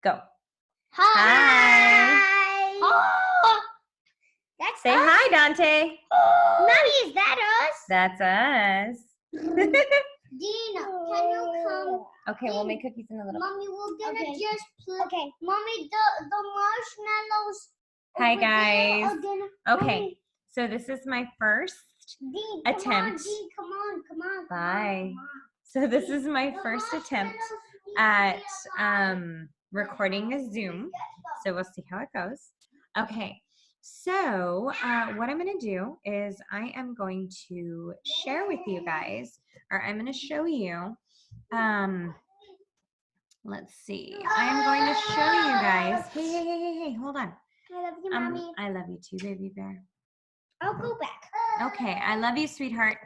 Go. Hi. Oh, that's Say us. hi, Dante. Mommy, is that us? That's us. Dina, can you come? Okay, we'll make cookies in a little bit. Mommy, we're gonna just play. Okay. Mommy, the marshmallows. Hi, over there guys. are gonna- Okay, Mommy, so this is my first Dean, attempt. Come on. Bye. So this is my first attempt at recording a Zoom. So we'll see how it goes. Okay, so what I'm going to do is I am going to share with you guys, or I'm going to show you, let's see. I am going to show you guys. Hey, hold on. I love you, Mommy. I love you too, baby bear. I'll go back. Okay, I love you, sweetheart.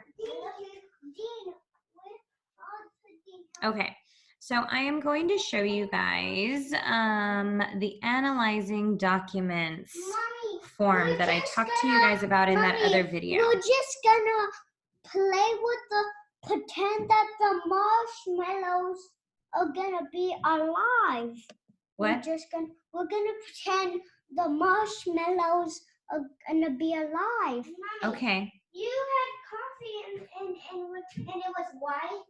Okay, so I am going to show you guys the analyzing documents form that I talked to you guys about in that other video. We're just gonna play with pretend that the marshmallows are gonna be alive. What? We're gonna pretend the marshmallows are gonna be alive. Mommy, okay. You had coffee and it was white.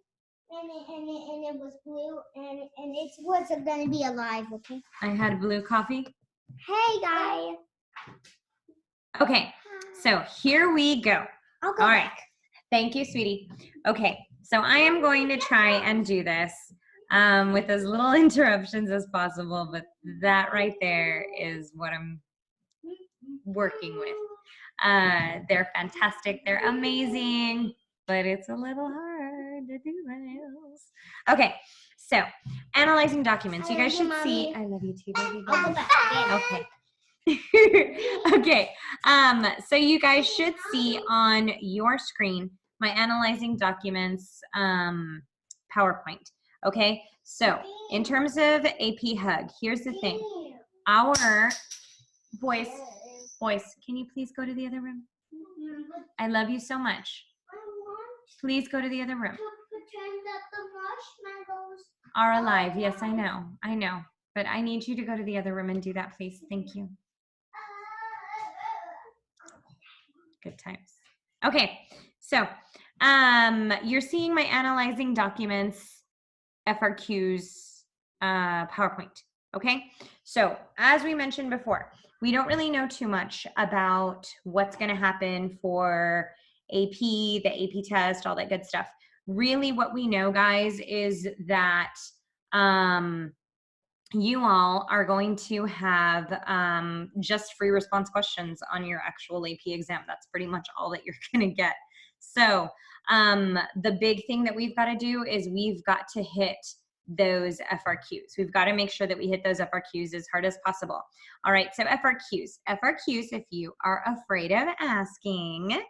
And it was blue, and it wasn't gonna be alive, okay? I had blue coffee. Hey, guys. Okay, so here we go. I'll go All back. right. Thank you, sweetie. Okay, so I am going to try and do this with as little interruptions as possible, but that right there is what I'm working with. They're fantastic. They're amazing, but it's a little hard to do this. Okay, so analyzing documents. You guys should see. I love you too, baby. I'll go back. Okay. Okay, so you guys should see on your screen my analyzing documents PowerPoint. Okay, so in terms of AP HuG, here's the thing. Our boys, can you please go to the other room? I love you so much. Please go to the other room. Pretend that the marshmallows are alive. Yes, I know. But I need you to go to the other room and do that, please. Thank you. Good times. Okay, so you're seeing my analyzing documents FRQs PowerPoint. Okay, so as we mentioned before, we don't really know too much about what's going to happen for AP, the AP test, all that good stuff. Really what we know, guys, is that you all are going to have just free response questions on your actual AP exam. That's pretty much all that you're going to get. So the big thing that we've got to do is we've got to hit those FRQs. We've got to make sure that we hit those FRQs as hard as possible. All right, so FRQs. FRQs, if you are afraid of asking,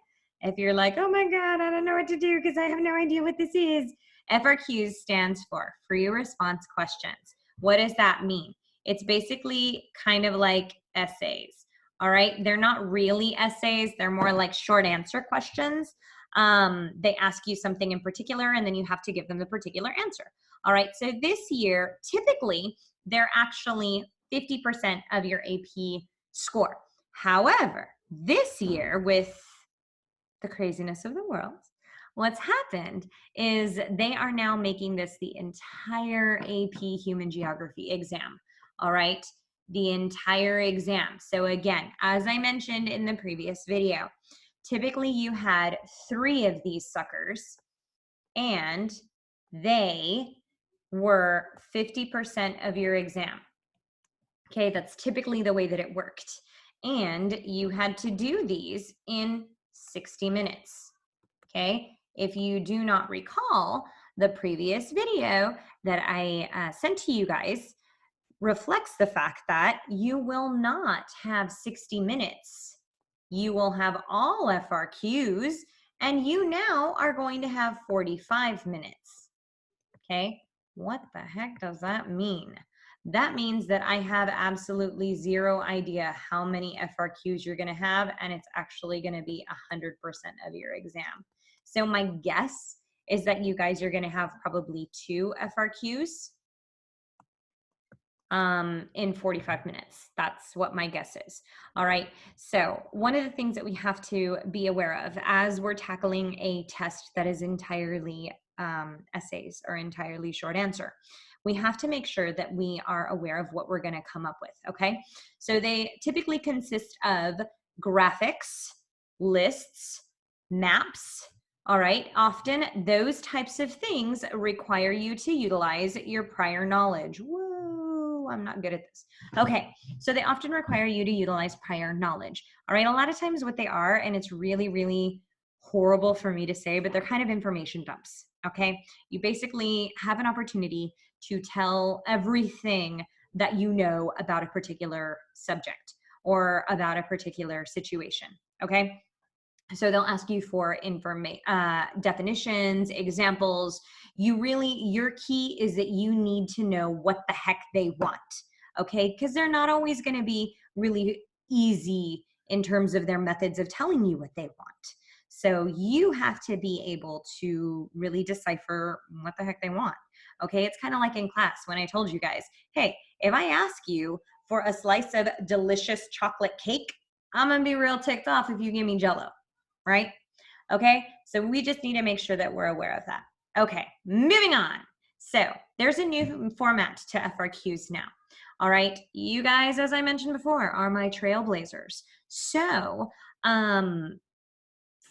if you're like, oh my God, I don't know what to do because I have no idea what this is. FRQs stands for free response questions. What does that mean? It's basically kind of like essays. All right, they're not really essays. They're more like short answer questions. They ask you something in particular and then you have to give them the particular answer. All right, so this year, typically, they're actually 50% of your AP score. However, this year, with the craziness of the world, what's happened is they are now making this the entire AP Human Geography exam, all right? The entire exam. So again, as I mentioned in the previous video, typically you had 3 of these suckers and they were 50% of your exam. Okay, that's typically the way that it worked. And you had to do these in 60 minutes. Okay, if you do not recall, the previous video that I sent to you guys reflects the fact that you will not have 60 minutes. You will have all FRQs, and you now are going to have 45 minutes. Okay, what the heck does that mean? That means that I have absolutely zero idea how many FRQs you're going to have, and it's actually going to be 100% of your exam. So my guess is that you guys are going to have probably 2 FRQs. in 45 minutes. That's what my guess is. All right. So one of the things that we have to be aware of as we're tackling a test that is entirely essays or entirely short answer, we have to make sure that we are aware of what we're going to come up with. Okay. So they typically consist of graphics, lists, maps. All right. Often those types of things require you to utilize your prior knowledge. Whoa, I'm not good at this. Okay. So they often require you to utilize prior knowledge. All right. A lot of times what they are, and it's really, really horrible for me to say, but they're kind of information dumps. Okay. You basically have an opportunity to tell everything that you know about a particular subject or about a particular situation. Okay. So they'll ask you for definitions, examples. Your key is that you need to know what the heck they want, okay? Because they're not always going to be really easy in terms of their methods of telling you what they want. So you have to be able to really decipher what the heck they want, okay? It's kind of like in class when I told you guys, hey, if I ask you for a slice of delicious chocolate cake, I'm going to be real ticked off if you give me Jell-O. Right? Okay, so we just need to make sure that we're aware of that. Okay, moving on. So there's a new format to FRQs now. All right, you guys, as I mentioned before, are my trailblazers. So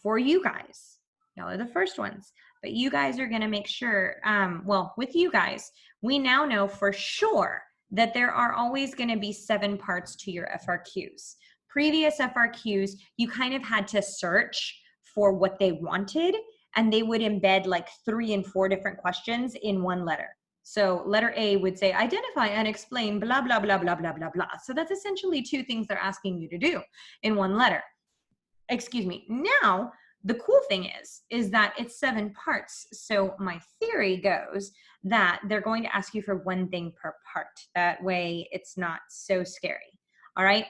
for you guys, y'all are the first ones, but you guys are going to make sure, well, with you guys, we now know for sure that there are always going to be 7 parts to your FRQs. Previous FRQs, you kind of had to search for what they wanted, and they would embed like 3 and 4 different questions in one letter. So letter A would say, identify and explain blah, blah, blah, blah, blah, blah, blah. So that's essentially 2 things they're asking you to do in one letter. Excuse me. Now, the cool thing is that it's 7 parts. So my theory goes that they're going to ask you for 1 thing per part. That way it's not so scary. All right.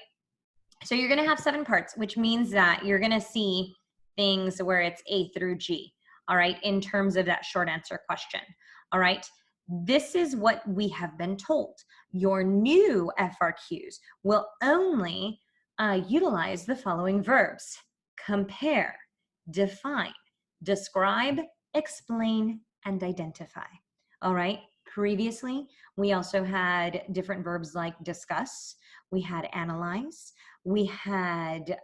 So you're going to have 7 parts, which means that you're going to see things where it's A through G, all right, in terms of that short answer question, all right? This is what we have been told. Your new FRQs will only utilize the following verbs: compare, define, describe, explain, and identify, all right? Previously, we also had different verbs like discuss, we had analyze, we had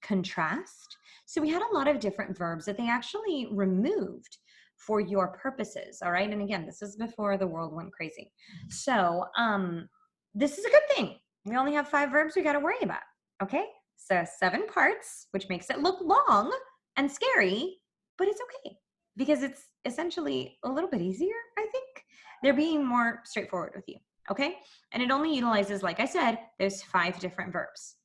contrast. So we had a lot of different verbs that they actually removed for your purposes, all right? And again, this is before the world went crazy. So this is a good thing. We only have 5 verbs we got to worry about, okay? So 7 parts, which makes it look long and scary, but it's okay because it's essentially a little bit easier, I think. They're being more straightforward with you, okay? And it only utilizes, like I said, those 5 different verbs.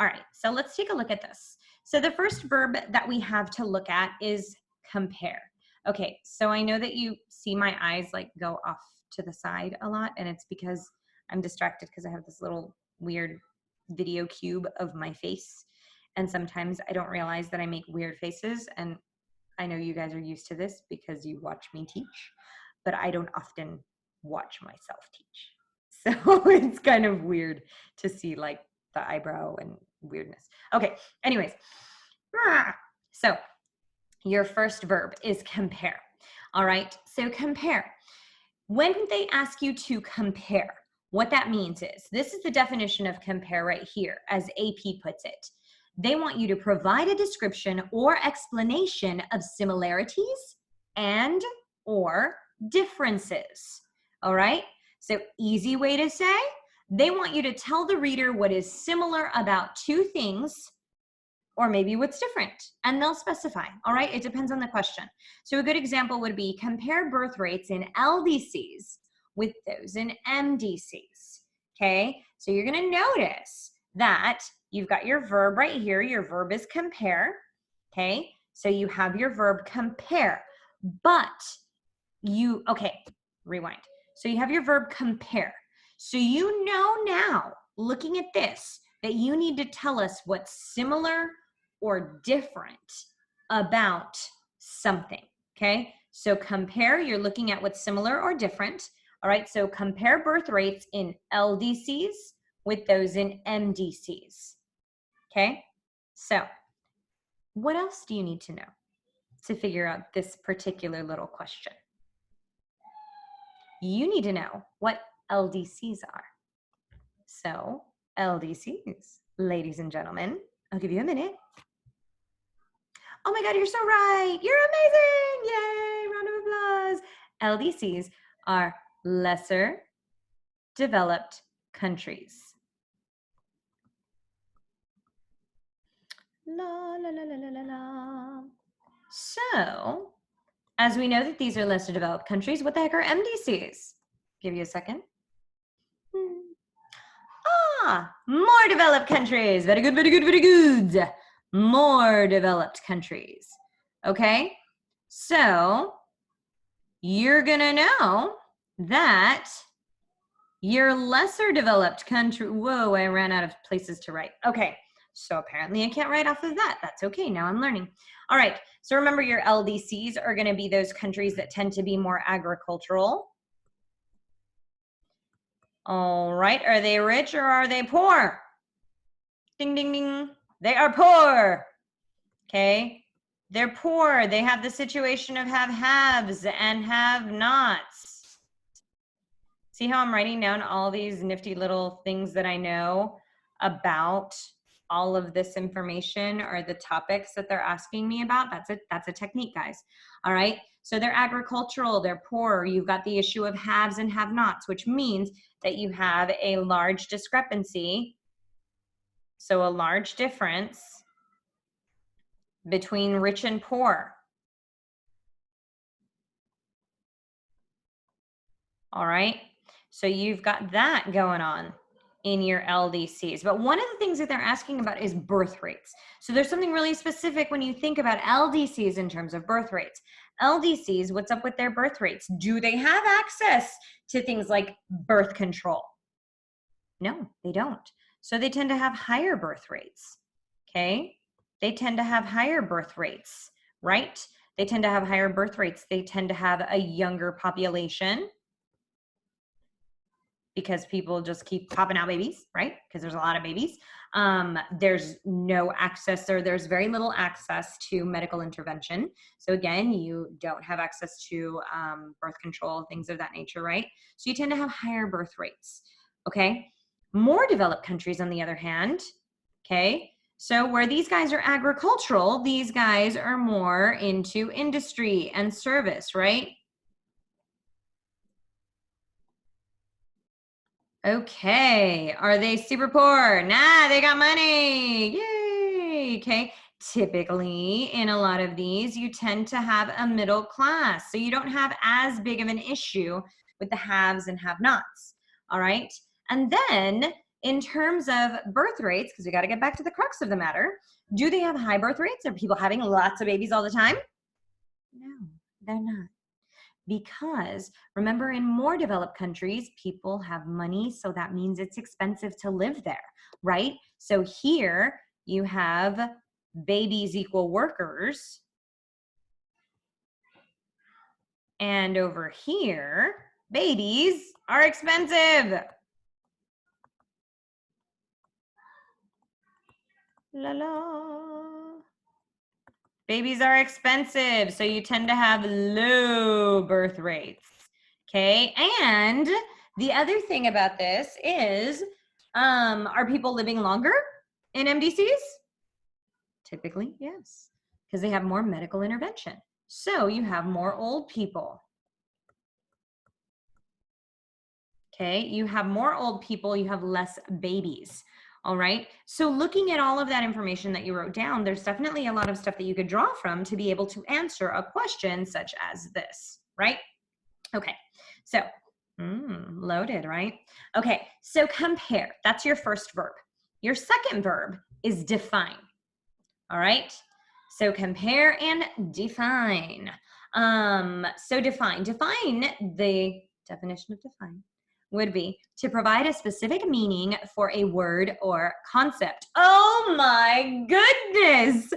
All right, so let's take a look at this. So the first verb that we have to look at is compare. Okay, so I know that you see my eyes like go off to the side a lot, and it's because I'm distracted because I have this little weird video cube of my face. And sometimes I don't realize that I make weird faces, and I know you guys are used to this because you watch me teach, but I don't often watch myself teach. So it's kind of weird to see like the eyebrow and weirdness. Okay, anyways. So your first verb is compare. All right, so compare. When they ask you to compare, what that means is, this is the definition of compare right here, as AP puts it. They want you to provide a description or explanation of similarities and or differences. All right, so easy way to say, they want you to tell the reader what is similar about 2 things, or maybe what's different, and they'll specify, all right? It depends on the question. So a good example would be compare birth rates in LDCs with those in MDCs, okay? So you're gonna notice that you've got your verb right here. Your verb is compare, okay? So you have your verb compare, but okay, rewind. So you have your verb compare. So you know now, looking at this, that you need to tell us what's similar or different about something, okay? So compare, you're looking at what's similar or different, All right, so compare birth rates in LDCs with those in MDCs. Okay, so what else do you need to know to figure out this particular little question? You need to know what LDCs are. So LDCs, ladies and gentlemen, I'll give you a minute. Oh my God, you're so right. You're amazing. Yay, round of applause. LDCs are lesser developed countries. La, la, la, la, la, la, la. So, as we know that these are lesser developed countries, what the heck are MDCs? Give you a second. More developed countries. Very good, very good, very good. More developed countries. Okay, so you're gonna know that your lesser developed country, whoa, I ran out of places to write. Okay, so apparently I can't write off of that. That's okay, now I'm learning. All right, so remember your LDCs are gonna be those countries that tend to be more agricultural. All right, are they rich or are they poor? Ding, ding, ding. They are poor. Okay, they're poor. They have the situation of have-haves and have-nots. See how I'm writing down all these nifty little things that I know about all of this information or the topics that they're asking me about? That's a technique, guys. All right, so they're agricultural, they're poor. You've got the issue of haves and have-nots, which means that you have a large discrepancy. So a large difference between rich and poor. All right, so you've got that going on in your LDCs. But one of the things that they're asking about is birth rates. So there's something really specific when you think about LDCs in terms of birth rates. LDCs, what's up with their birth rates? Do they have access to things like birth control? No, they don't. So they tend to have higher birth rates, okay? They tend to have higher birth rates, right? They tend to have higher birth rates. They tend to have a younger population because people just keep popping out babies, right? Because there's a lot of babies. There's no access, or there's very little access to medical intervention. So again, you don't have access to birth control, things of that nature, right? So you tend to have higher birth rates, okay? More developed countries, on the other hand, okay? So where these guys are agricultural, these guys are more into industry and service, right? Okay, are they super poor? Nah, they got money. Yay. Okay, typically in a lot of these, you tend to have a middle class. So you don't have as big of an issue with the haves and have-nots. All right, and then in terms of birth rates, because we got to get back to the crux of the matter, do they have high birth rates? Are people having lots of babies all the time? No, they're not. Because remember, in more developed countries, people have money, so that means it's expensive to live there, right? So here you have babies equal workers, and over here, babies are expensive. La la. Babies are expensive, so you tend to have low birth rates, okay? And the other thing about this is, are people living longer in MDCs? Typically, yes, because they have more medical intervention. So you have more old people. Okay, you have more old people, you have less babies. All right, so looking at all of that information that you wrote down, there's definitely a lot of stuff that you could draw from to be able to answer a question such as this, right? Okay, so loaded, right? Okay, so compare, that's your first verb. Your second verb is define, all right? So compare and define. So define the definition of define would be to provide a specific meaning for a word or concept. Oh my goodness.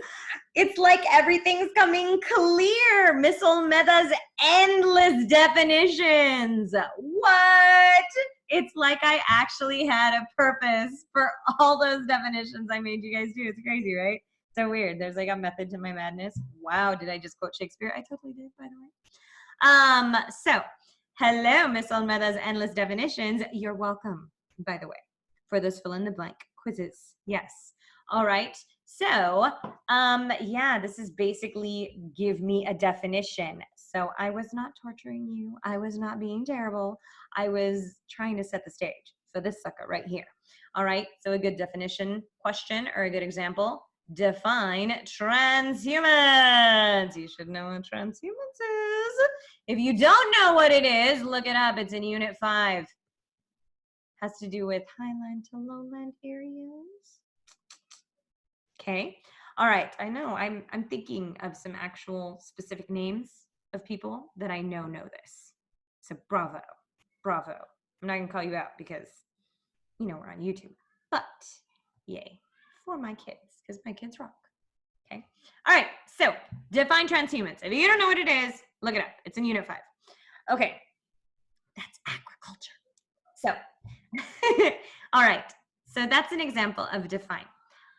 It's like everything's coming clear. Miss Olmeda's endless definitions. What? It's like I actually had a purpose for all those definitions I made you guys do. It's crazy, right? So weird. There's like a method to my madness. Wow, did I just quote Shakespeare? I totally did, by the way. So hello, Miss Olmeda's endless definitions. You're welcome, by the way, for those fill in the blank quizzes. Yes. All right. So, yeah, this is basically give me a definition. So I was not torturing you. I was not being terrible. I was trying to set the stage for this sucker right here. All right. So a good definition question or a good example. Define transhumance. You should know what transhumance is. If you don't know what it is, look it up. It's in Unit 5. Has to do with highland to lowland areas. Okay. All right. I know. I'm thinking of some actual specific names of people that I know this. So bravo. Bravo. I'm not going to call you out because, you know, we're on YouTube. But yay for my kids because my kids rock. Okay. All right. So define transhumance. If you don't know what it is, look it up. It's in Unit 5. Okay. That's agriculture. So, all right. So that's an example of define.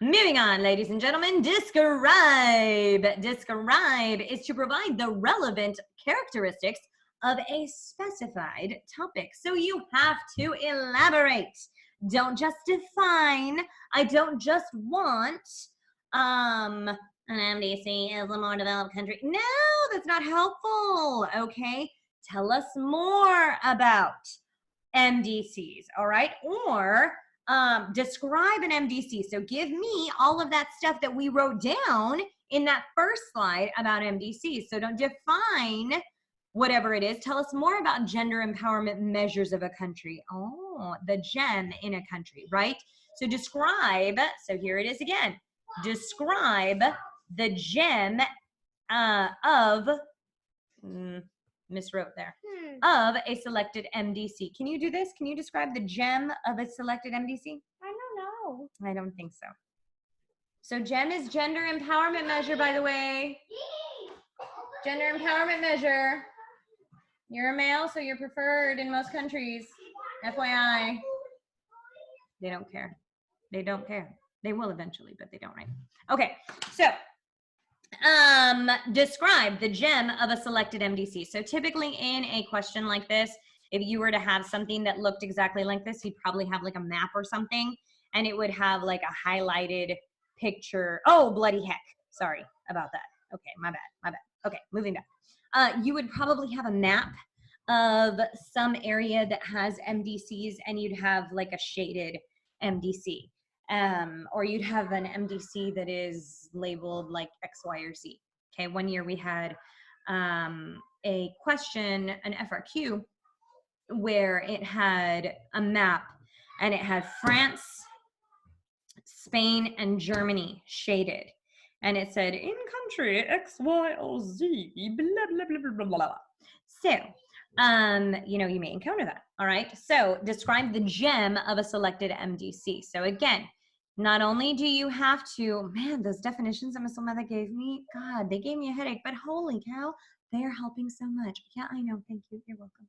Moving on, ladies and gentlemen, describe. Describe is to provide the relevant characteristics of a specified topic. So you have to elaborate. Don't just define. I don't just want an MDC is a more developed country. No, that's not helpful. Okay, tell us more about MDCs, all right? Or describe an MDC. So give me all of that stuff that we wrote down in that first slide about MDCs. So don't define whatever it is. Tell us more about gender empowerment measures of a country. Oh, the gem in a country, right? So describe, so here it is again. Describe the gem of, miswrote there, of a selected MDC. Can you do this? Can you describe the gem of a selected MDC? I don't know. I don't think so. So GEM is gender empowerment measure, by the way. Gender empowerment measure. You're a male, so you're preferred in most countries. FYI. They don't care. They don't care. They will eventually, but they don't right now. Okay, so describe the gem of a selected MDC. So typically in a question like this, if you were to have something that looked exactly like this, you'd probably have like a map or something, and it would have like a highlighted picture. Oh, bloody heck. Sorry about that. Okay, my bad. Okay, moving down. You would probably have a map of some area that has MDCs, and you'd have like a shaded MDC. Or you'd have an MDC that is labeled like X, Y, or Z. Okay, one year we had a question, an FRQ, where it had a map and it had France, Spain, and Germany shaded. And it said, in country X, Y, or Z, blah, blah, blah, blah, blah, blah. So, you know, you may encounter that, all right? So describe the gem of a selected MDC. So again, not only do you have to, man, those definitions that Ms. Olmeda gave me, God, they gave me a headache, but holy cow, they are helping so much. Yeah, I know, thank you, you're welcome.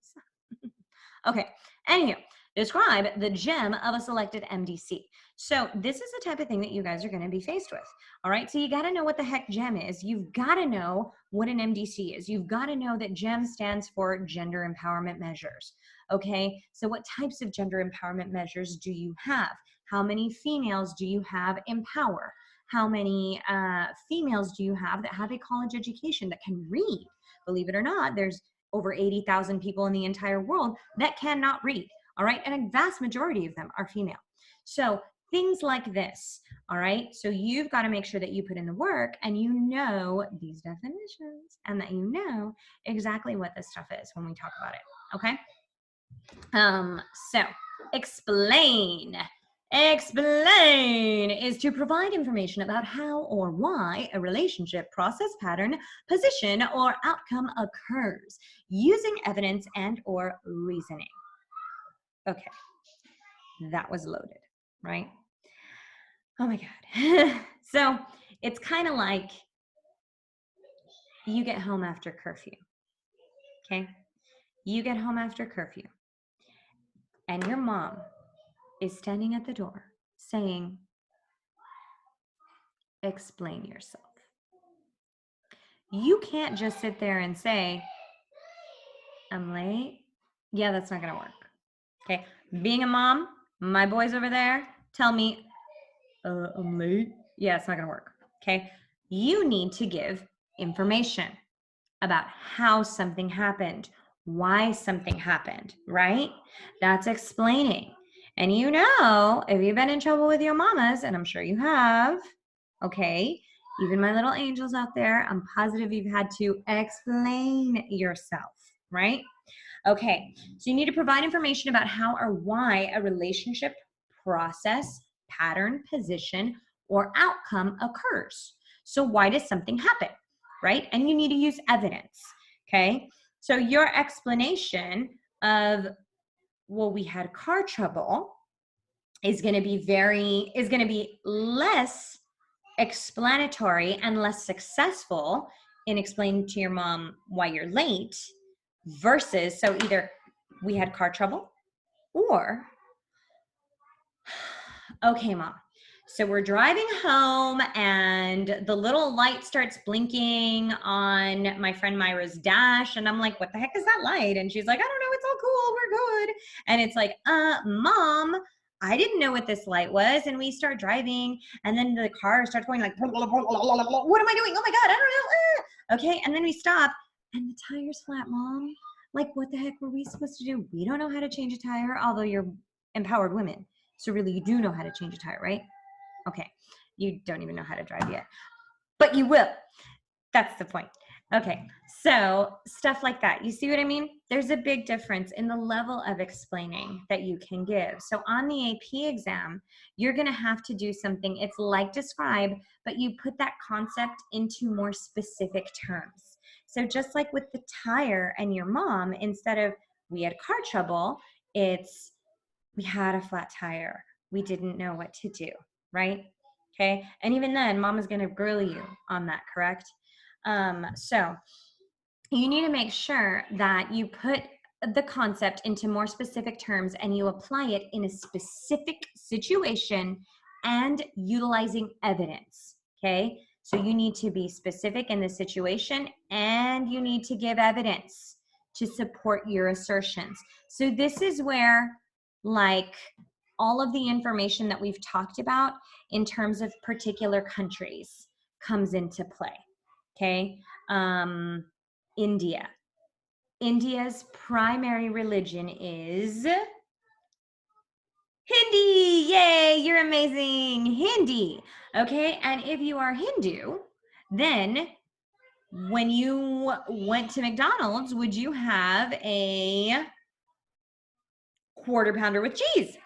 Okay, anyhow, describe the gem of a selected MDC. So this is the type of thing that you guys are gonna be faced with, all right? So you gotta know what the heck gem is. You've gotta know what an MDC is. You've gotta know that GEM stands for gender empowerment measures, okay? So what types of gender empowerment measures do you have? How many females do you have in power? How many females do you have that have a college education that can read? Believe it or not, there's over 80,000 people in the entire world that cannot read, all right? And a vast majority of them are female. So things like this, all right? So you've got to make sure that you put in the work and you know these definitions and that you know exactly what this stuff is when we talk about it, okay? So explain. Explain is to provide information about how or why a relationship, process, pattern, position, or outcome occurs using evidence and or reasoning. Okay, that was loaded, right? Oh my God. So it's kind of like you get home after curfew, okay? You get home after curfew, and your mom is standing at the door saying, explain yourself. You can't just sit there and say, I'm late. Yeah, that's not going to work. Okay. Being a mom, my boys over there tell me, I'm late. Yeah, it's not going to work. Okay. You need to give information about how something happened, why something happened, right? That's explaining. And you know, if you've been in trouble with your mamas, and I'm sure you have, okay, even my little angels out there, I'm positive you've had to explain yourself, right? Okay, so you need to provide information about how or why a relationship, process, pattern, position, or outcome occurs. So why does something happen, right? And you need to use evidence, okay? So your explanation of, well, we had car trouble is going to be less explanatory and less successful in explaining to your mom why you're late versus, so either we had car trouble or, okay, mom, so we're driving home and the little light starts blinking on my friend Myra's dash. And I'm like, what the heck is that light? And she's like, I don't know. It's all cool. We're good. And it's like, mom, I didn't know what this light was. And we start driving and then the car starts going like, what am I doing? Oh my God, I don't know. Okay. And then we stop and the tire's flat, mom. Like, what the heck were we supposed to do? We don't know how to change a tire, although you're empowered women. So really you do know how to change a tire, right? Okay, you don't even know how to drive yet, but you will. That's the point. Okay, so stuff like that. You see what I mean? There's a big difference in the level of explaining that you can give. So on the AP exam, you're gonna have to do something, it's like describe, but you put that concept into more specific terms. So just like with the tire and your mom, instead of we had car trouble, it's we had a flat tire. We didn't know what to do, right? Okay. And even then, mom is going to grill you on that, correct? So you need to make sure that you put the concept into more specific terms and you apply it in a specific situation and utilizing evidence. Okay. So you need to be specific in the situation and you need to give evidence to support your assertions. So this is where, like, all of the information that we've talked about in terms of particular countries comes into play. Okay. India. India's primary religion is Hindi. Yay, you're amazing. Hindi. Okay. And if you are Hindu, then when you went to McDonald's, would you have a quarter pounder with cheese?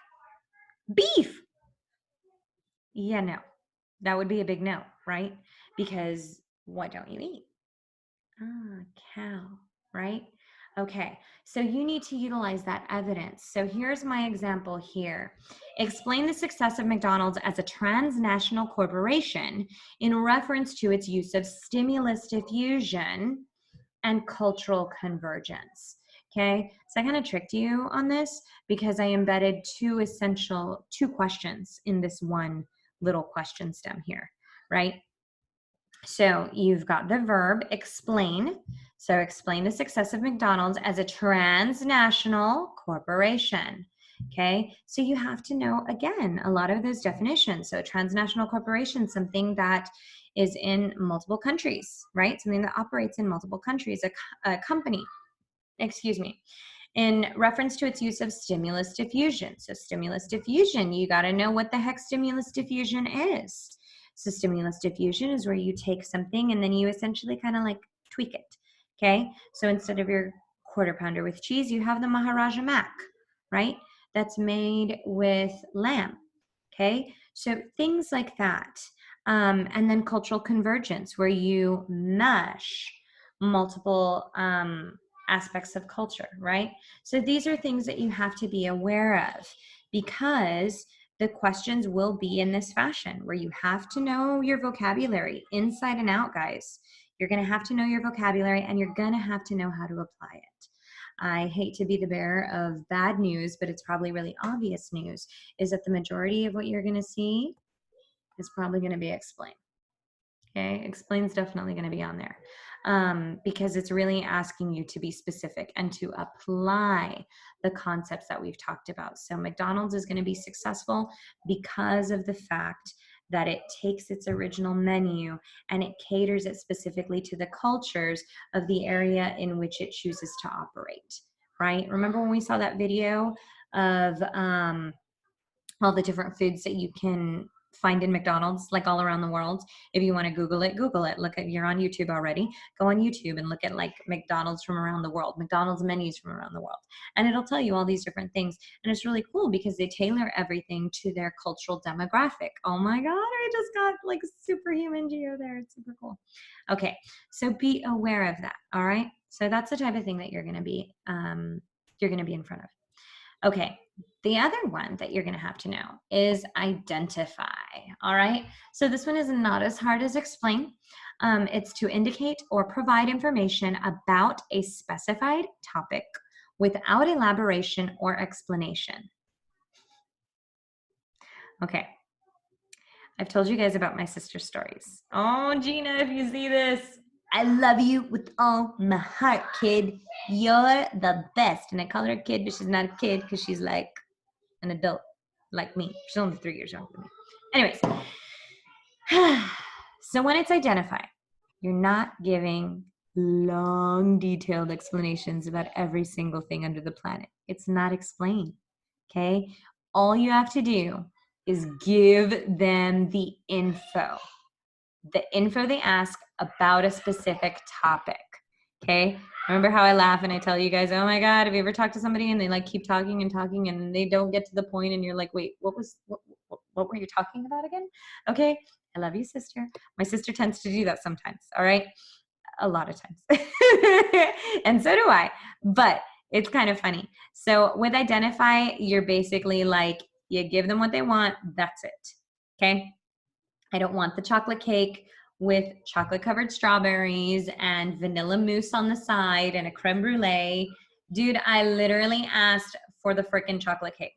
Beef? Yeah, no. That would be a big no, right? Because what don't you eat? Cow, right? Okay, so you need to utilize that evidence. So here's my example here. Explain the success of McDonald's as a transnational corporation in reference to its use of stimulus diffusion and cultural convergence. Okay, so I kind of tricked you on this because I embedded two questions in this one little question stem here, right? So you've got the verb explain. So explain the success of McDonald's as a transnational corporation. Okay, so you have to know, again, a lot of those definitions. So a transnational corporation, something that is in multiple countries, right? Something that operates in multiple countries, a company, excuse me, in reference to its use of stimulus diffusion. So stimulus diffusion, you got to know what the heck stimulus diffusion is. So stimulus diffusion is where you take something and then you essentially kind of like tweak it, okay? So instead of your quarter pounder with cheese, you have the Maharaja Mac, right? That's made with lamb, okay? So things like that. And then cultural convergence, where you mesh multiple aspects of culture, right? So these are things that you have to be aware of, because the questions will be in this fashion where you have to know your vocabulary inside and out, guys. You're going to have to know your vocabulary, and you're going to have to know how to apply it. I hate to be the bearer of bad news, but it's probably really obvious news, is that the majority of what you're going to see is probably going to be explained. Okay, explain's definitely going to be on there, because it's really asking you to be specific and to apply the concepts that we've talked about. So McDonald's is going to be successful because of the fact that it takes its original menu and it caters it specifically to the cultures of the area in which it chooses to operate, right? Remember when we saw that video of all the different foods that you can find in McDonald's, like all around the world? If you want to Google it, Google it. Look at, you're on YouTube already. Go on YouTube and look at like McDonald's from around the world, McDonald's menus from around the world. And it'll tell you all these different things. And it's really cool because they tailor everything to their cultural demographic. Oh my God, I just got like superhuman geo there. It's super cool. Okay, so be aware of that. All right. So that's the type of thing that you're going to be in front of. Okay, the other one that you're going to have to know is identify. All right, so this one is not as hard as explain. It's to indicate or provide information about a specified topic without elaboration or explanation. Okay, I've told you guys about my sister's stories. Oh, Gina, if you see this, I love you with all my heart, kid. You're the best. And I call her a kid, but she's not a kid because she's like an adult like me. She's only 3 years younger than me. Anyways, so when it's identify, you're not giving long, detailed explanations about every single thing under the planet. It's not explained, okay? All you have to do is give them the info they ask about a specific topic, okay? Remember how I laugh and I tell you guys, oh my God, have you ever talked to somebody and they like keep talking and talking and they don't get to the point and you're like, wait, what were you talking about again? Okay, I love you, sister. My sister tends to do that sometimes, all right? A lot of times. And so do I, but it's kind of funny. So with identify, you're basically like, you give them what they want, that's it, okay? I don't want the chocolate cake with chocolate covered strawberries and vanilla mousse on the side and a creme brulee. Dude, I literally asked for the freaking chocolate cake.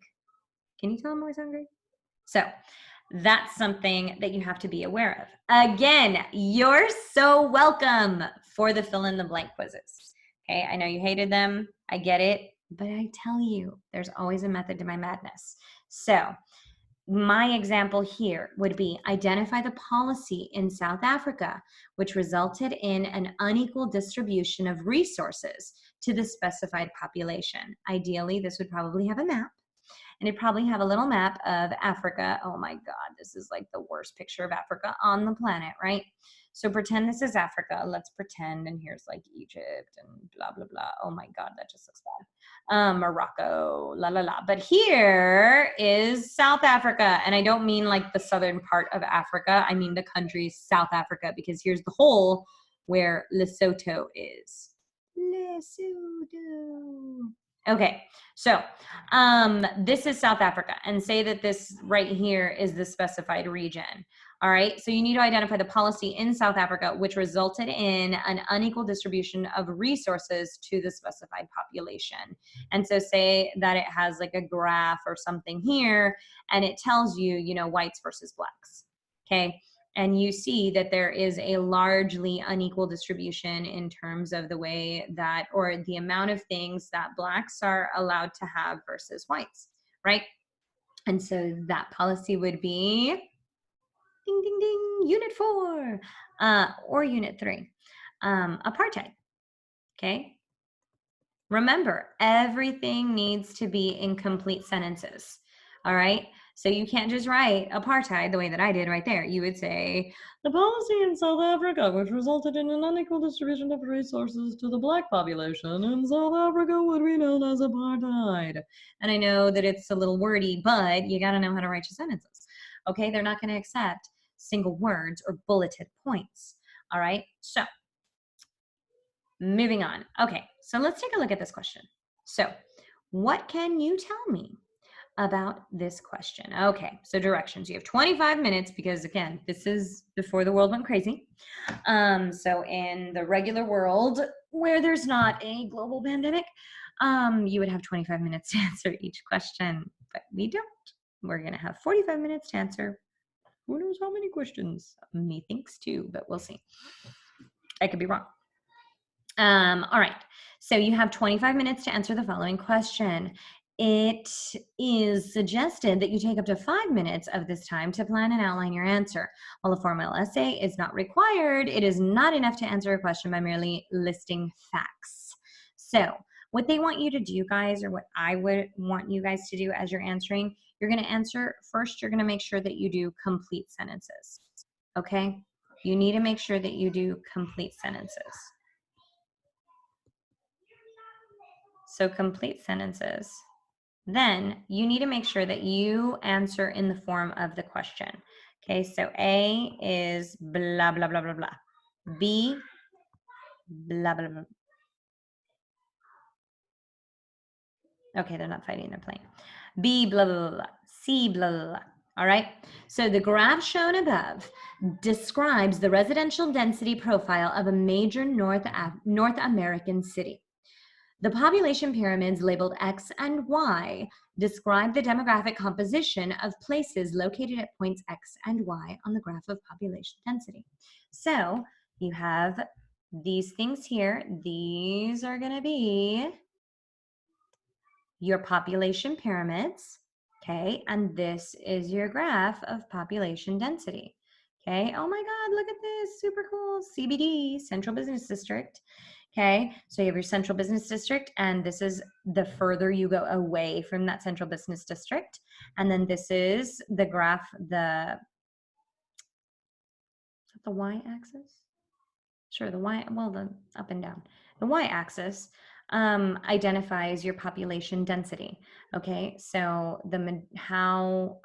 Can you tell I'm always hungry? So that's something that you have to be aware of. Again, you're so welcome for the fill in the blank quizzes. Okay, I know you hated them. I get it. But I tell you, there's always a method to my madness. So my example here would be identify the policy in South Africa, which resulted in an unequal distribution of resources to the specified population. Ideally, this would probably have a map, and it'd probably have a little map of Africa. Oh my God, this is like the worst picture of Africa on the planet, right? So pretend this is Africa. Let's pretend, and here's like Egypt and blah, blah, blah. Oh my God, that just looks bad. Morocco, la, la, la. But here is South Africa. And I don't mean like the southern part of Africa. I mean the country South Africa, because here's the hole where Lesotho is. Lesotho. Okay, so this is South Africa, and say that this right here is the specified region. All right, so you need to identify the policy in South Africa which resulted in an unequal distribution of resources to the specified population. And so say that it has like a graph or something here, and it tells you, you know, whites versus blacks, okay? And you see that there is a largely unequal distribution in terms of the way that, or the amount of things that blacks are allowed to have versus whites, right? And so that policy would be, ding, ding, ding, Unit 4 or Unit 3, apartheid, okay? Remember, everything needs to be in complete sentences, all right? So you can't just write apartheid the way that I did right there. You would say, the policy in South Africa, which resulted in an unequal distribution of resources to the black population in South Africa, would be known as apartheid. And I know that it's a little wordy, but you got to know how to write your sentences, okay? They're not going to accept single words or bulleted points, all right? So moving on. Okay, so let's take a look at this question. So what can you tell me about this question? Okay, so directions. You have 25 minutes because, again, this is before the world went crazy. So in the regular world where there's not a global pandemic, you would have 25 minutes to answer each question, but we don't. We're going to have 45 minutes to answer who knows how many questions. Methinks too, but we'll see. I could be wrong. All right, so you have 25 minutes to answer the following question. It is suggested that you take up to 5 minutes of this time to plan and outline your answer. While a formal essay is not required, it is not enough to answer a question by merely listing facts. So what they want you to do, guys, or what I would want you guys to do as you're answering, you're going to answer first, you're going to make sure that you do complete sentences, okay? You need to make sure that you do complete sentences. So complete sentences. Then you need to make sure that you answer in the form of the question. Okay, so A is blah, blah, blah, blah, blah. B, blah, blah, blah. Okay, they're not fighting, they're playing. B, blah, blah, blah, blah. C, blah, blah, blah. All right, so the graph shown above describes the residential density profile of a major North American city. The population pyramids labeled X and Y describe the demographic composition of places located at points X and Y on the graph of population density. So you have these things here. These are going to be your population pyramids, okay? And this is your graph of population density, okay? Oh my God, look at this, super cool. CBD, Central Business District. Okay, so you have your central business district, and this is the further you go away from that central business district. And then this is the graph, is that the y-axis? Sure, the y, well, the up and down. The y-axis identifies your population density. Okay, so how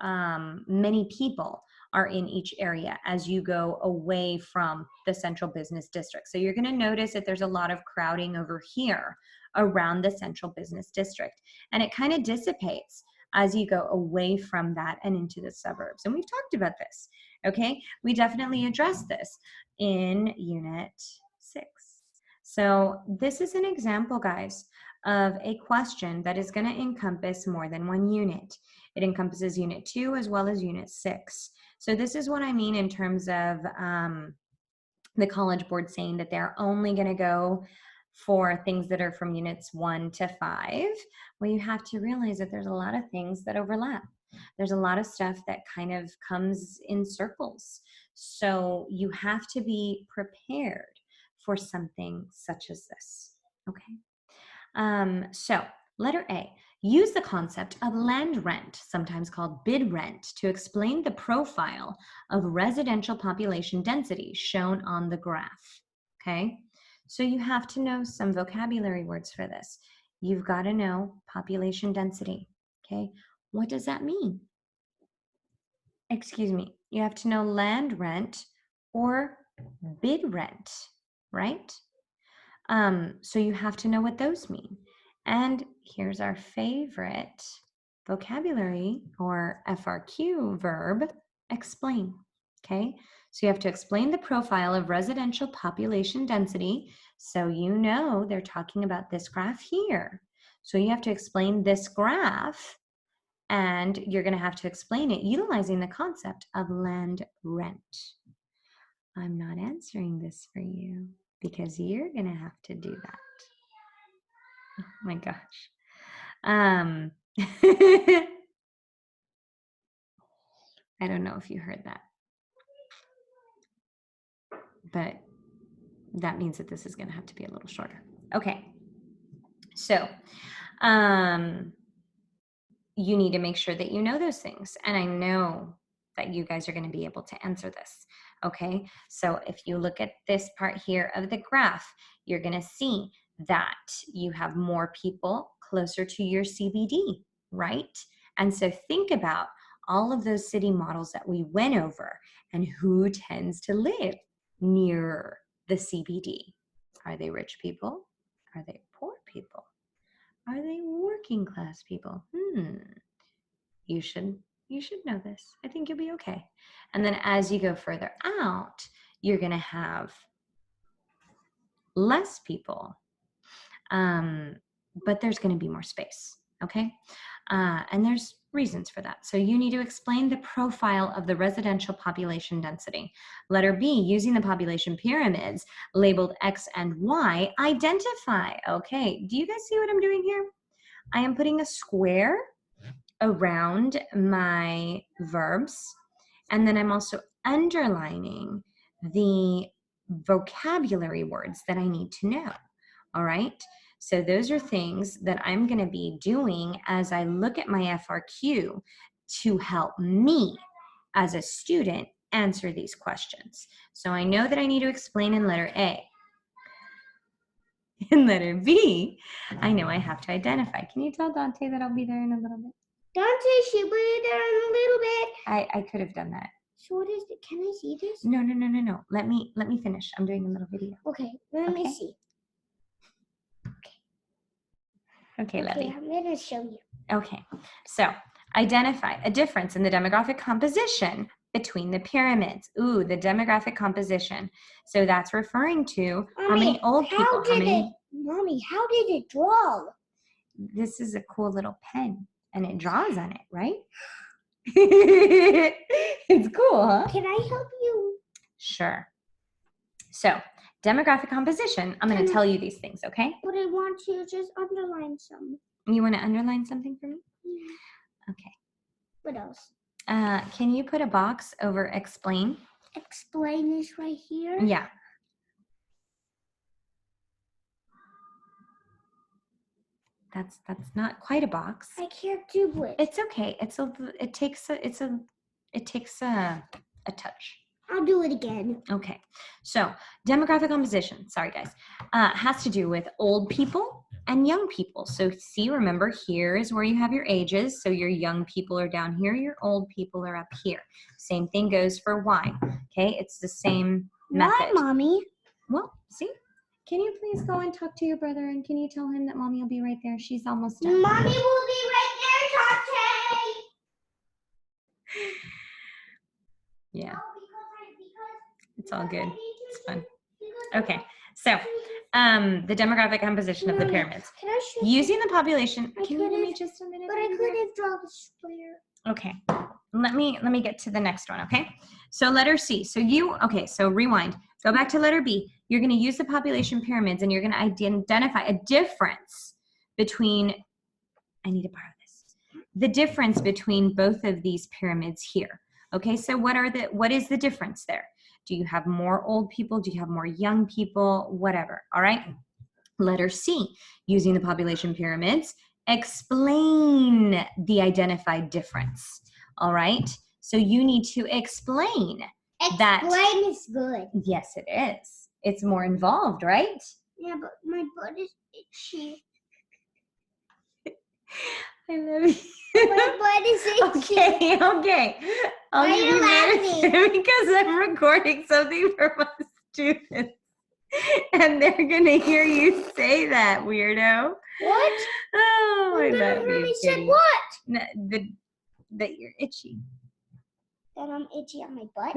many people are in each area as you go away from the central business district. So you're going to notice that there's a lot of crowding over here around the central business district, and it kind of dissipates as you go away from that and into the suburbs. And we've talked about this. Okay, we definitely addressed this in Unit 6. So this is an example, guys, of a question that is going to encompass more than one unit. It encompasses Unit 2 as well as Unit 6. So this is what I mean in terms of the College Board saying that they're only going to go for things that are from Units 1 to 5. Well, you have to realize that there's a lot of things that overlap. There's a lot of stuff that kind of comes in circles. So you have to be prepared for something such as this, okay? So letter A, use the concept of land rent, sometimes called bid rent, to explain the profile of residential population density shown on the graph, okay? So you have to know some vocabulary words for this. You've got to know population density, okay? What does that mean? Excuse me, you have to know land rent or bid rent, right? So you have to know what those mean. And here's our favorite vocabulary or FRQ verb, explain, okay? So you have to explain the profile of residential population density. So you know they're talking about this graph here. So you have to explain this graph, and you're going to have to explain it utilizing the concept of land rent. I'm not answering this for you because you're going to have to do that. Oh my gosh. I don't know if you heard that, but that means that this is going to have to be a little shorter. Okay. So, you need to make sure that you know those things. And I know that you guys are going to be able to answer this. Okay. So if you look at this part here of the graph, you're going to see that you have more people closer to your CBD, right? And so think about all of those city models that we went over and who tends to live near the CBD. Are they rich people? Are they poor people? Are they working class people? You should know this. I think you'll be okay. And then as you go further out, you're going to have less people, but there's going to be more space, okay? And there's reasons for that. So you need to explain the profile of the residential population density. Letter B, using the population pyramids labeled X and Y, identify. Okay, do you guys see what I'm doing here? I am putting a square around my verbs, and then I'm also underlining the vocabulary words that I need to know. All right, so those are things that I'm going to be doing as I look at my FRQ to help me as a student answer these questions. So I know that I need to explain in letter A. In letter B, I know I have to identify. Can you tell Dante that I'll be there in a little bit? Dante, she'll be there in a little bit. I could have done that. So what is it? Can I see this? No. Let me finish. I'm doing a little video. Okay, let me see. Okay, Levy. I'm going to show you. Okay, so identify a difference in the demographic composition between the pyramids. Ooh, the demographic composition. So that's referring to how many old people. Mommy, how did it draw? This is a cool little pen, and it draws on it, right? It's cool, huh? Can I help you? Sure. So, demographic composition, I'm going to tell you these things, okay? But I want to just underline some. You want to underline something for me? Yeah. Okay. What else? Can you put a box over explain? Explain is right here? Yeah. That's not quite a box. I can't do it. It's okay. It takes a touch. I'll do it again. Okay. So demographic composition, sorry guys, has to do with old people and young people. So see, remember, here is where you have your ages. So your young people are down here, your old people are up here. Same thing goes for Y. Okay, it's the same method. Why, Mommy? Well, see? Can you please go and talk to your brother, and can you tell him that Mommy will be right there? She's almost done. Mommy will be right there, Tate. Yeah. It's all good. It's fun. Okay. So, the demographic composition of the pyramids. Can I show Using the population. Can you give me just a minute? But I couldn't draw the square. Okay. Let me get to the next one, okay? So letter C. So rewind. Go back to letter B. You're going to use the population pyramids, and you're going to identify a difference between, I need to borrow this, the difference between both of these pyramids here. Okay, so what is the difference there? Do you have more old people? Do you have more young people? Whatever, all right? Letter C, using the population pyramids, explain the identified difference, all right? So you need to explain that. Explain is good. Yes, it is. It's more involved, right? Yeah, but my butt is itchy. I love you. My butt is itchy. Okay. I'll Why give are you laughing? Because I'm recording something for my students. And they're going to hear you say that, weirdo. What? Oh, I love you. Mommy said what? No, that you're itchy. That I'm itchy on my butt?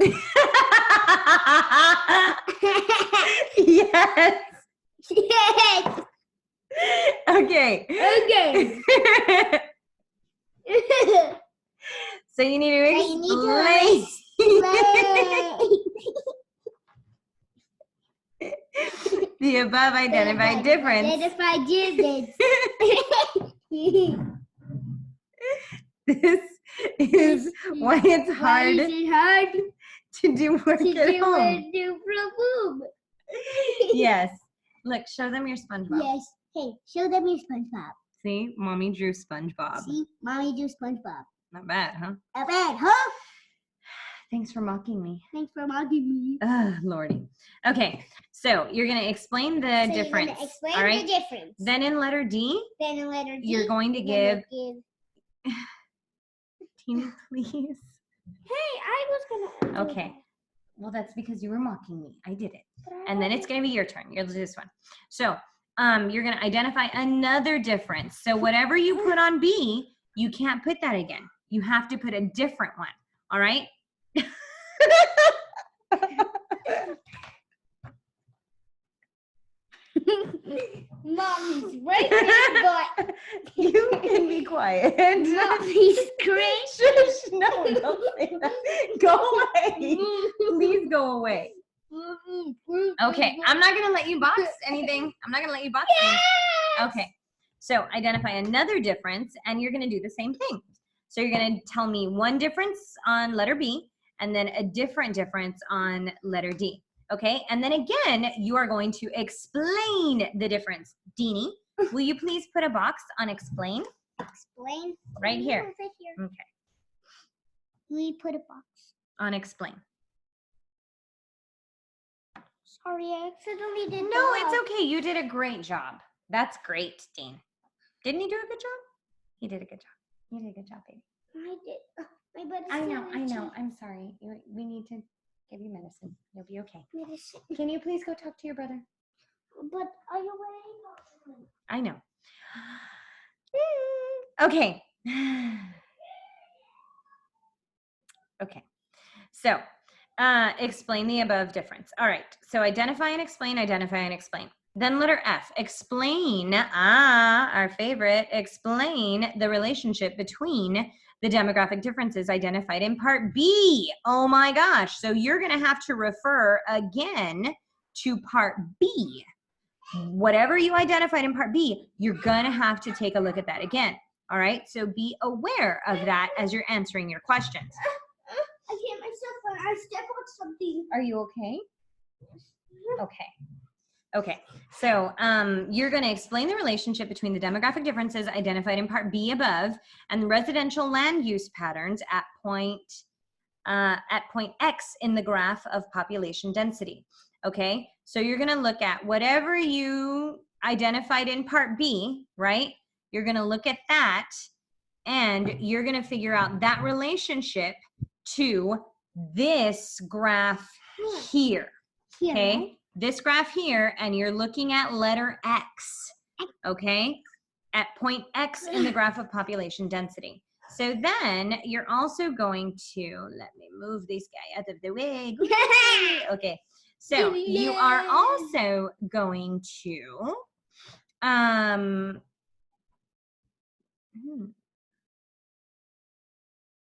Yes. Yes. Okay. Okay. So you need to explain the above identified difference. Identified difference. This is why it's hard to do work at home. Yes. Look, show them your SpongeBob. Yes. Hey, show them your SpongeBob. See, Mommy drew SpongeBob. See, Mommy drew SpongeBob. Not bad, huh? Not bad, huh? Thanks for mocking me. Thanks for mocking me. Lordy. Okay, so you're going to explain the difference. You're gonna explain all right? the difference. Then in letter D, you're going to give... Teeny, please. Hey, I was going to... Okay. Well, that's because you were mocking me. I did it. And then it's going to be your turn. You'll do this one. So you're going to identify another difference. So whatever you put on B, you can't put that again. You have to put a different one. All right? Mommy's right there, but you can be quiet. Mommy's great. Shush, no, don't say that. Go away. Please go away. Okay, I'm not going to let you box anything. I'm not going to let you box anything. Okay, so identify another difference, and you're going to do the same thing. So you're going to tell me one difference on letter B, and then a different difference on letter D. Okay, and then again, you are going to explain the difference. Deanie, will you please put a box on explain? Explain. Right here. Right here. Okay, We put a box. on explain. Sorry, I accidentally did. No, it's okay. You did a great job. That's great, Dean. Didn't he do a good job? He did a good job. You did a good job, baby. I did. My butt is I know. itchy. I'm sorry. We need to give you medicine. You'll be okay. Medicine. Can you please go talk to your brother? But are you wearing boxes? I know. Okay. Okay. So, explain the above difference. All right. So identify and explain, identify and explain. Then letter F, explain, our favorite, explain the relationship between the demographic differences identified in part B. Oh my gosh. So you're going to have to refer again to part B. Whatever you identified in part B, you're going to have to take a look at that again. All right. So be aware of that as you're answering your questions. I hit myself when I step on something. Are you okay? Okay. Okay. So you're going to explain the relationship between the demographic differences identified in part B above and the residential land use patterns at point X in the graph of population density. Okay. So you're going to look at whatever you identified in part B, right? You're going to look at that and you're going to figure out that relationship to this graph here. Okay. Right? This graph here, and you're looking at letter X, okay, at point X in the graph of population density. So then you're also going to, let me move this guy out of the way. Okay, so you are also going to, oh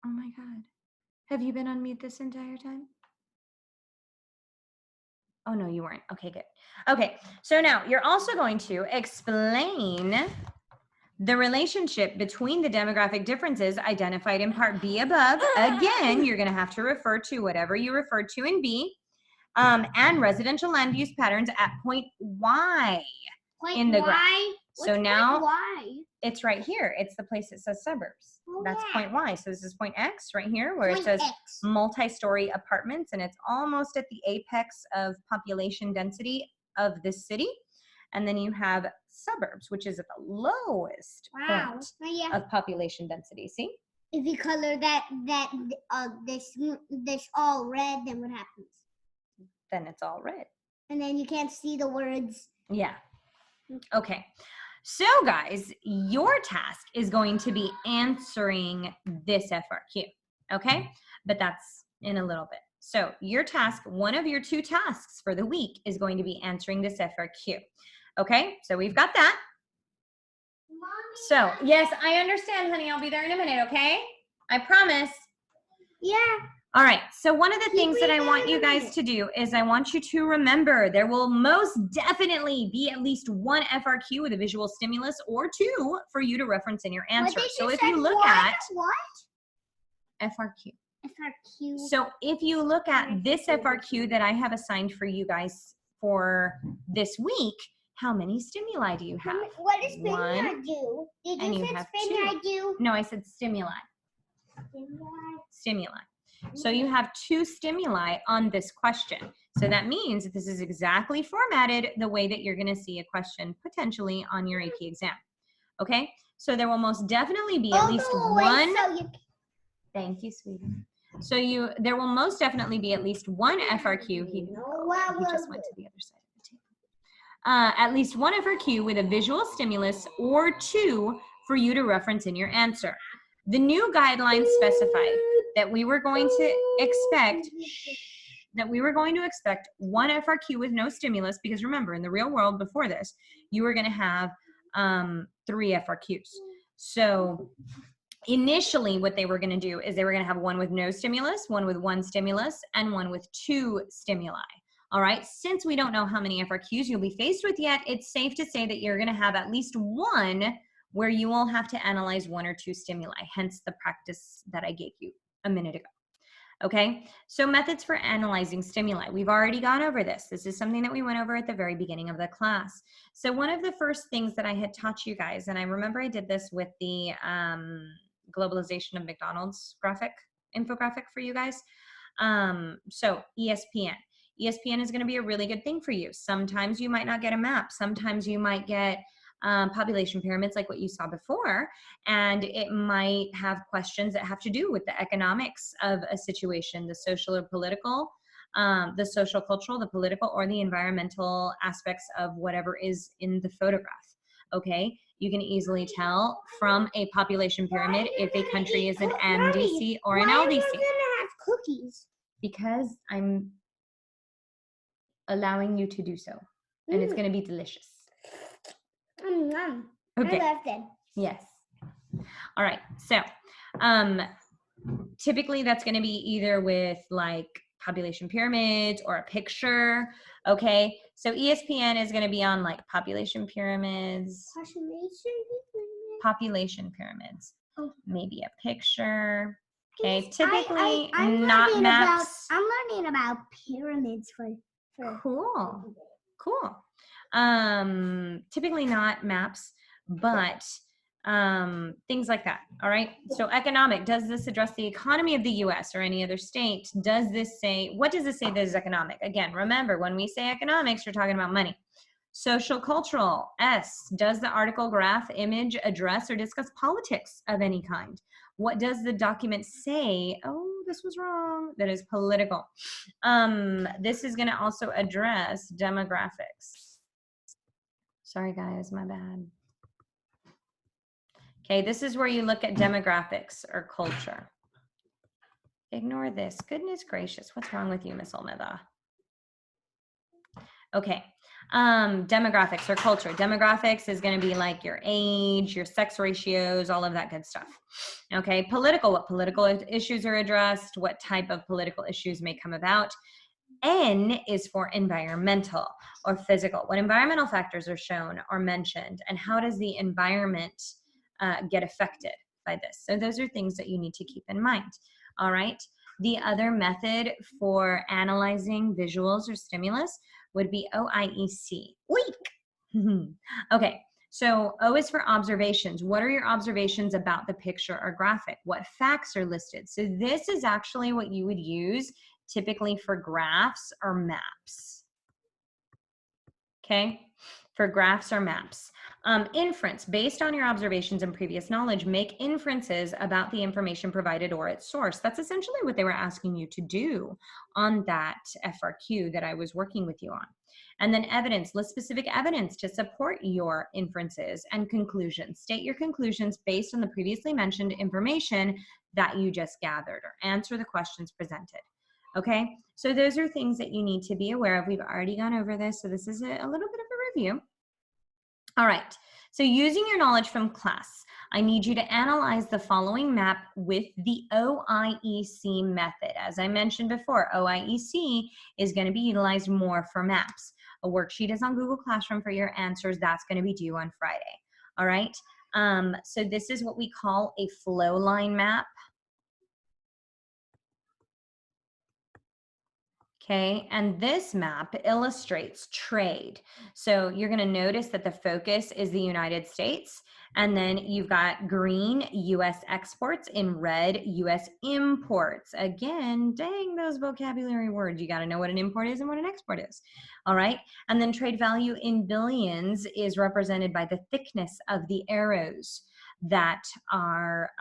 my God, have you been on mute this entire time? Oh, no, you weren't. Okay, good. Okay, so now you're also going to explain the relationship between the demographic differences identified in part B above. Again, you're going to have to refer to whatever you referred to in B, and residential land use patterns at point Y in the graph. So now it's right here. It's the place that says suburbs. That's point Y. So this is point X right here where it says multi-story apartments, and it's almost at the apex of population density of this city. And then you have suburbs, which is at the lowest point of population density. See? If you color this all red, then what happens? Then it's all red. And then you can't see the words. Yeah. Okay. So guys, your task is going to be answering this FRQ, okay? But that's in a little bit. So your task, one of your 2 tasks for the week is going to be answering this FRQ, okay? So we've got that. Mommy. So, yes, I understand, honey. I'll be there in a minute, okay? I promise. Yeah. All right, so one of the things that I want you guys to do is I want you to remember there will most definitely be at least 1 FRQ with a visual stimulus or 2 for you to reference in your answer. So if you look at FRQ. FRQ. So if you look at this FRQ that I have assigned for you guys for this week, how many stimuli do you have? What does stimuli 1, do? Did and you you say have stimuli 2. do? No, I said stimuli. Stimuli. So you have 2 stimuli on this question. So that means that this is exactly formatted the way that you're going to see a question potentially on your AP exam. Okay? So there will most definitely be at least 1. Thank you, sweetie. So there will most definitely be at least one FRQ. He just went to the other side of the table. At least one FRQ with a visual stimulus or two for you to reference in your answer. The new guidelines specified that we were going to expect one FRQ with no stimulus, because remember, in the real world before this, you were going to have 3 FRQs. So initially what they were going to do is they were going to have one with no stimulus, one with 1 stimulus, and one with 2 stimuli. All right, since we don't know how many FRQs you'll be faced with yet, it's safe to say that you're going to have at least one where you will have to analyze 1 or 2 stimuli, hence the practice that I gave you a minute ago. Okay, so methods for analyzing stimuli. We've already gone over this. This is something that we went over at the very beginning of the class. So one of the first things that I had taught you guys, and I remember I did this with the globalization of McDonald's infographic for you guys. So ESPN. ESPN is going to be a really good thing for you. Sometimes you might not get a map. Sometimes you might get population pyramids like what you saw before, and it might have questions that have to do with the economics of a situation, the social or political, the social cultural, the political, or the environmental aspects of whatever is in the photograph. Okay, you can easily tell from a population pyramid if a country is an MDC or an LDC. Why are you gonna have cookies? Because I'm allowing you to do so, and it's going to be delicious. Okay. I love them. Yes. All right. So, typically that's going to be either with like population pyramids or a picture. Okay. So ESPN is going to be on like population pyramids. Population pyramids. Oh. Maybe a picture. Okay. Typically not maps. I'm learning about pyramids for Cool. Cool. Typically not maps, but things like that. All right. So economic, does this address the economy of the US or any other state? Does this say, what does this say that is economic? Again, remember, when we say economics, you're talking about money. Social cultural, S, does the article, graph, image address or discuss politics of any kind? What does the document say? Oh, this was wrong. That is political. This is going to also address demographics. Sorry, guys, my bad. Okay, this is where you look at demographics or culture. Ignore this. Goodness gracious, what's wrong with you, Miss Olmeda? Okay, demographics or culture. Demographics is going to be like your age, your sex ratios, all of that good stuff. Okay, political, what political issues are addressed, what type of political issues may come about. N is for environmental or physical. What environmental factors are shown or mentioned, and how does the environment get affected by this? So those are things that you need to keep in mind. All right. The other method for analyzing visuals or stimulus would be OIEC. Weak. Okay. So O is for observations. What are your observations about the picture or graphic? What facts are listed? So this is actually what you would use typically for graphs or maps. Okay, for graphs or maps. Inference, based on your observations and previous knowledge, make inferences about the information provided or its source. That's essentially what they were asking you to do on that FRQ that I was working with you on. And then evidence, list specific evidence to support your inferences and conclusions. State your conclusions based on the previously mentioned information that you just gathered, or answer the questions presented. Okay, so those are things that you need to be aware of. We've already gone over this, so this is a little bit of a review. All right, so using your knowledge from class, I need you to analyze the following map with the OIEC method. As I mentioned before, OIEC is going to be utilized more for maps. A worksheet is on Google Classroom for your answers. That's going to be due on Friday. All right, so this is what we call a flow line map. Okay, and this map illustrates trade. So you're going to notice that the focus is the United States, and then you've got green US exports, in red US imports. Again, dang those vocabulary words. You got to know what an import is and what an export is. All right, and then trade value in billions is represented by the thickness of the arrows. that are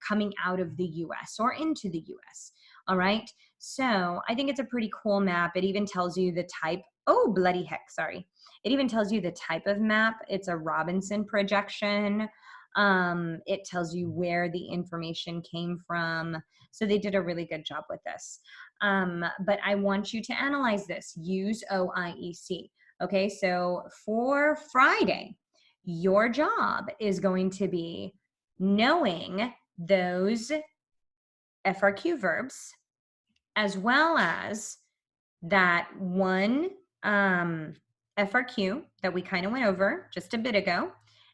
coming out of the US or into the US. All right. So I think it's a pretty cool map. It even tells you the type. Oh, bloody heck. Sorry. It even tells you the type of map. It's a Robinson projection. It tells you where the information came from. So they did a really good job with this. But I want you to analyze this. Use OIEC. Okay, so for Friday, your job is going to be knowing those FRQ verbs, as well as that one FRQ that we kind of went over just a bit ago,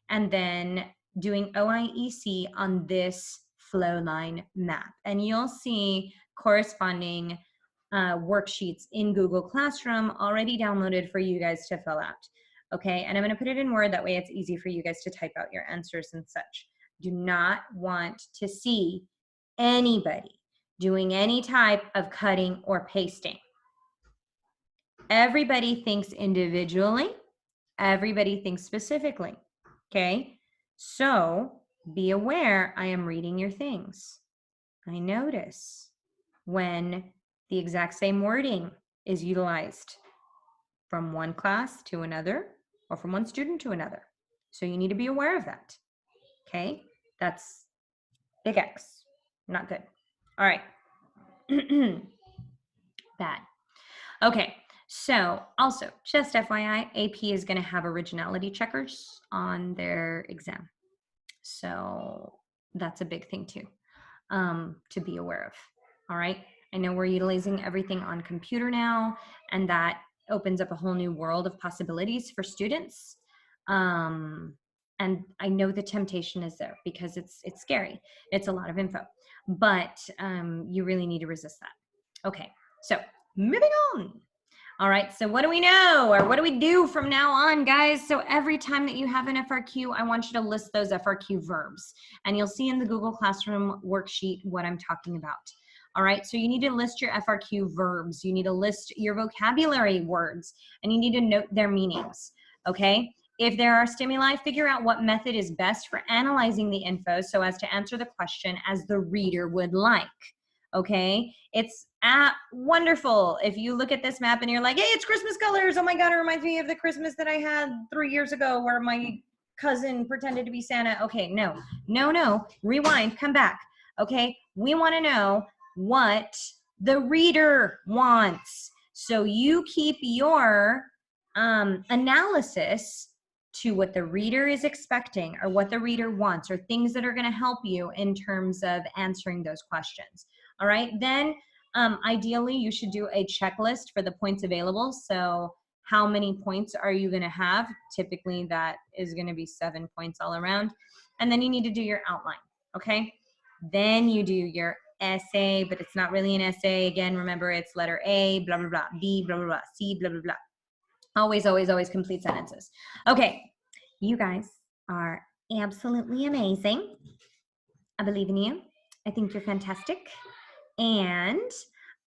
and then doing OIEC on this flow line map. And you'll see corresponding worksheets in Google Classroom already downloaded for you guys to fill out. Okay, and I'm gonna put it in Word, that way it's easy for you guys to type out your answers and such. Do not want to see anybody doing any type of cutting or pasting. Everybody thinks individually, everybody thinks specifically, okay? So be aware, I am reading your things. I notice when the exact same wording is utilized from one class to another or from one student to another. So you need to be aware of that, okay? That's big X, not good. All right, bad. Okay, so also, just FYI, AP is gonna have originality checkers on their exam. So that's a big thing too, to be aware of, all right? I know we're utilizing everything on computer now, and that opens up a whole new world of possibilities for students. And I know the temptation is there because it's scary. It's a lot of info, but you really need to resist that. Okay, so moving on. All right, so what do we know, or what do we do from now on, guys? So every time that you have an FRQ, I want you to list those FRQ verbs, and you'll see in the Google Classroom worksheet what I'm talking about. All right, so you need to list your FRQ verbs, you need to list your vocabulary words, and you need to note their meanings, okay? If there are stimuli, figure out what method is best for analyzing the info so as to answer the question as the reader would like. Okay, it's wonderful if you look at this map and you're like, hey, it's Christmas colors. Oh my God, it reminds me of the Christmas that I had 3 years ago where my cousin pretended to be Santa. Okay, no, rewind, come back. Okay, we want to know what the reader wants. So you keep your analysis to what the reader is expecting or what the reader wants, or things that are going to help you in terms of answering those questions. All right, then ideally you should do a checklist for the points available. So how many points are you going to have? Typically that is going to be 7 points all around. And then you need to do your outline, okay? Then you do your essay, but it's not really an essay. Again, remember, it's letter A, blah, blah, blah, B, blah, blah, blah, C, blah, blah, blah. Always, always, always complete sentences. Okay, you guys are absolutely amazing. I believe in you. I think you're fantastic. And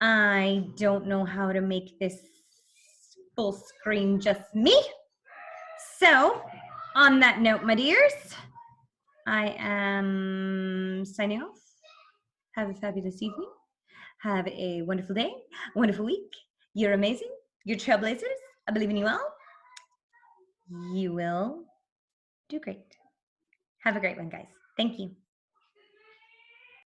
I don't know how to make this full screen just me. So on that note, my dears, I am signing off. Have a fabulous evening. Have a wonderful day, wonderful week. You're amazing. You're trailblazers. I believe in you all. You will do great. Have a great one, guys. Thank you.